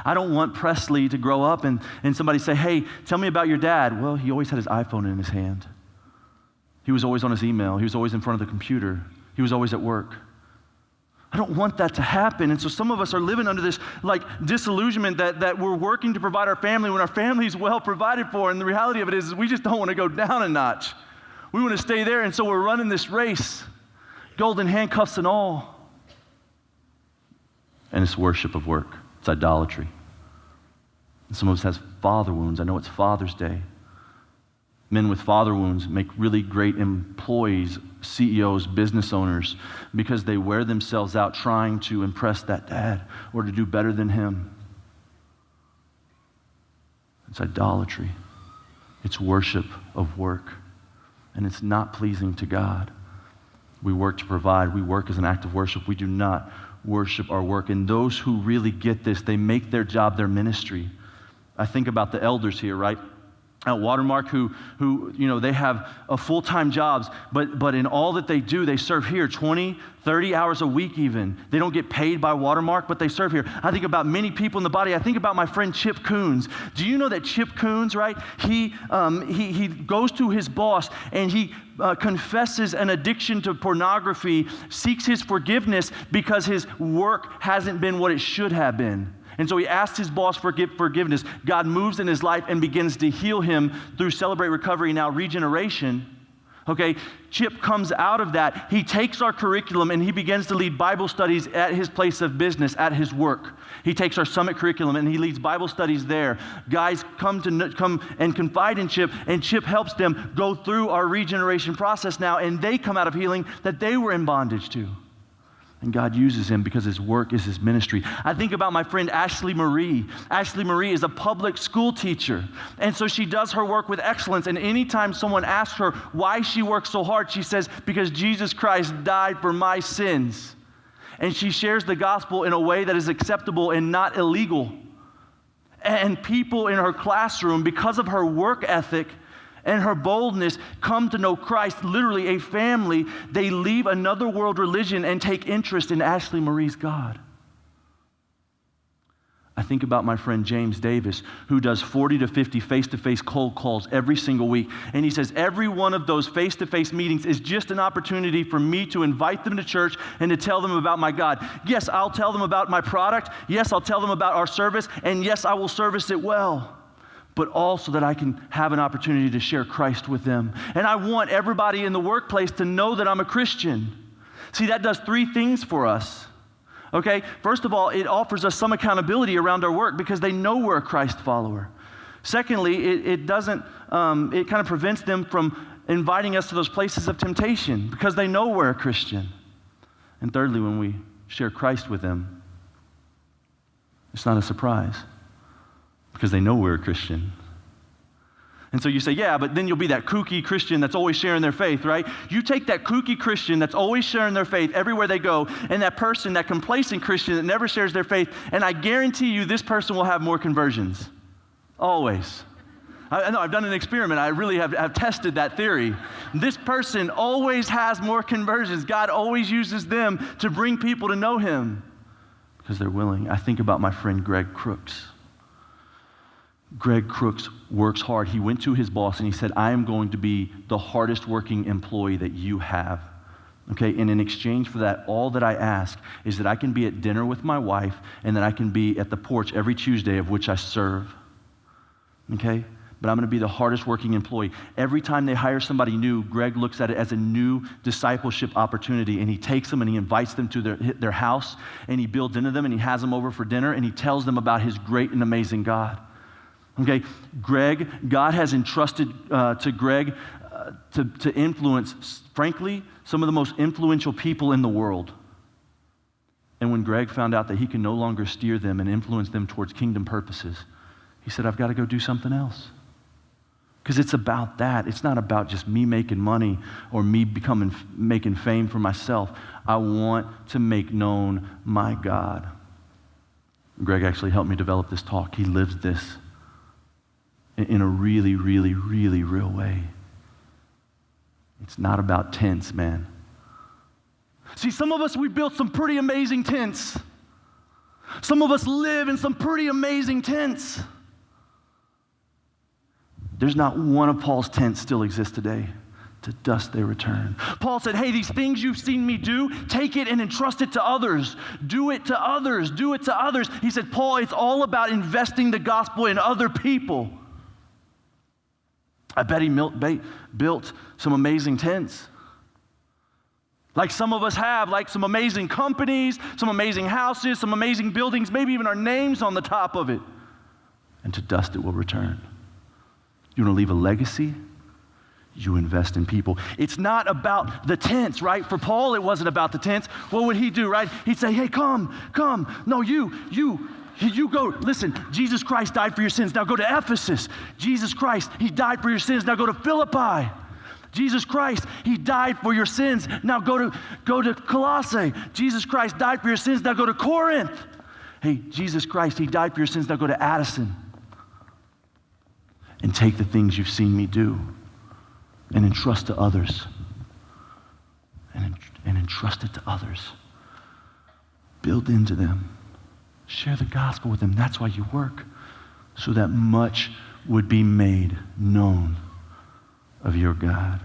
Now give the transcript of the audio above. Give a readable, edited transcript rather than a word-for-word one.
I don't want Presley to grow up and somebody say, hey, tell me about your dad. Well, he always had his iPhone in his hand. He was always on his email. He was always in front of the computer. He was always at work. I don't want that to happen. And so some of us are living under this like disillusionment that we're working to provide our family when our family is well provided for. And the reality of it is we just don't want to go down a notch. We want to stay there. And so we're running this race, golden handcuffs and all. And it's worship of work. It's idolatry. And some of us has father wounds. I know it's Father's Day. Men with father wounds make really great employees, CEOs, business owners, because they wear themselves out trying to impress that dad or to do better than him. It's idolatry. It's worship of work. And it's not pleasing to God. We work to provide. We work as an act of worship. We do not worship our work. And those who really get this, they make their job their ministry. I think about the elders here, right? At Watermark who they have a full-time jobs, but in all that they do, they serve here 20, 30 hours a week even. They don't get paid by Watermark, but they serve here. I think about many people in the body. I think about my friend Chip Coons. Do you know that Chip Coons, right? He goes to his boss and he confesses an addiction to pornography, seeks his forgiveness because his work hasn't been what it should have been. And so he asks his boss for forgiveness. God moves in his life and begins to heal him through Celebrate Recovery, now Regeneration. Okay, Chip comes out of that. He takes our curriculum and he begins to lead Bible studies at his place of business, at his work. He takes our summit curriculum and he leads Bible studies there. Guys come and confide in Chip, and Chip helps them go through our regeneration process now, and they come out of healing that they were in bondage to. And God uses him because his work is his ministry. I think about my friend Ashley Marie. Ashley Marie is a public school teacher. And so she does her work with excellence. And anytime someone asks her why she works so hard, she says, because Jesus Christ died for my sins. And she shares the gospel in a way that is acceptable and not illegal. And people in her classroom, because of her work ethic and her boldness, come to know Christ, literally a family. They leave another world religion and take interest in Ashley Marie's God. I think about my friend James Davis, who does 40 to 50 face-to-face cold calls every single week. And he says every one of those face-to-face meetings is just an opportunity for me to invite them to church and to tell them about my God. Yes, I'll tell them about my product. Yes, I'll tell them about our service. And yes, I will service it well, but also that I can have an opportunity to share Christ with them. And I want everybody in the workplace to know that I'm a Christian. See, that does three things for us, okay? First of all, it offers us some accountability around our work because they know we're a Christ follower. Secondly, it kind of prevents them from inviting us to those places of temptation because they know we're a Christian. And thirdly, when we share Christ with them, it's not a surprise, because they know we're a Christian. And so you say, yeah, but then you'll be that kooky Christian that's always sharing their faith, right? You take that kooky Christian that's always sharing their faith everywhere they go, and that person, that complacent Christian that never shares their faith, and I guarantee you this person will have more conversions. Always. I know, I've done an experiment. I really have tested that theory. This person always has more conversions. God always uses them to bring people to know him because they're willing. I think about my friend Greg Crooks. Greg Crooks works hard. He went to his boss and he said, I am going to be the hardest working employee that you have. Okay, and in exchange for that, all that I ask is that I can be at dinner with my wife and that I can be at the porch every Tuesday of which I serve. Okay, but I'm going to be the hardest working employee. Every time they hire somebody new, Greg looks at it as a new discipleship opportunity, and he takes them and he invites them to their house, and he builds into them and he has them over for dinner, and he tells them about his great and amazing God. Okay, God has entrusted to Greg to influence, frankly, some of the most influential people in the world. And when Greg found out that he can no longer steer them and influence them towards kingdom purposes, he said, I've got to go do something else. Because it's about that. It's not about just me making money or me making fame for myself. I want to make known my God. Greg actually helped me develop this talk. He lives this in a really, really, really real way. It's not about tents, man. See, some of us, we built some pretty amazing tents. Some of us live in some pretty amazing tents. There's not one of Paul's tents still exists today. To dust they return. Paul said, hey, these things you've seen me do, take it and entrust it to others. Do it to others. Do it to others. He said, Paul, it's all about investing the gospel in other people. I bet he built some amazing tents. Like some of us have, like some amazing companies, some amazing houses, some amazing buildings, maybe even our names on the top of it. And to dust it will return. You want to leave a legacy? You invest in people. It's not about the tents, right? For Paul, it wasn't about the tents. What would he do, right? He'd say, hey, come. No, you go. Listen, Jesus Christ died for your sins. Now go to Ephesus. Jesus Christ, he died for your sins. Now go to Philippi. Jesus Christ, he died for your sins. Now go to Colossae. Jesus Christ died for your sins. Now go to Corinth. Hey, Jesus Christ, he died for your sins. Now go to Addison. And take the things you've seen me do and entrust to others. And entrust it to others. Build into them. Share the gospel with them. That's why you work. So that much would be made known of your God.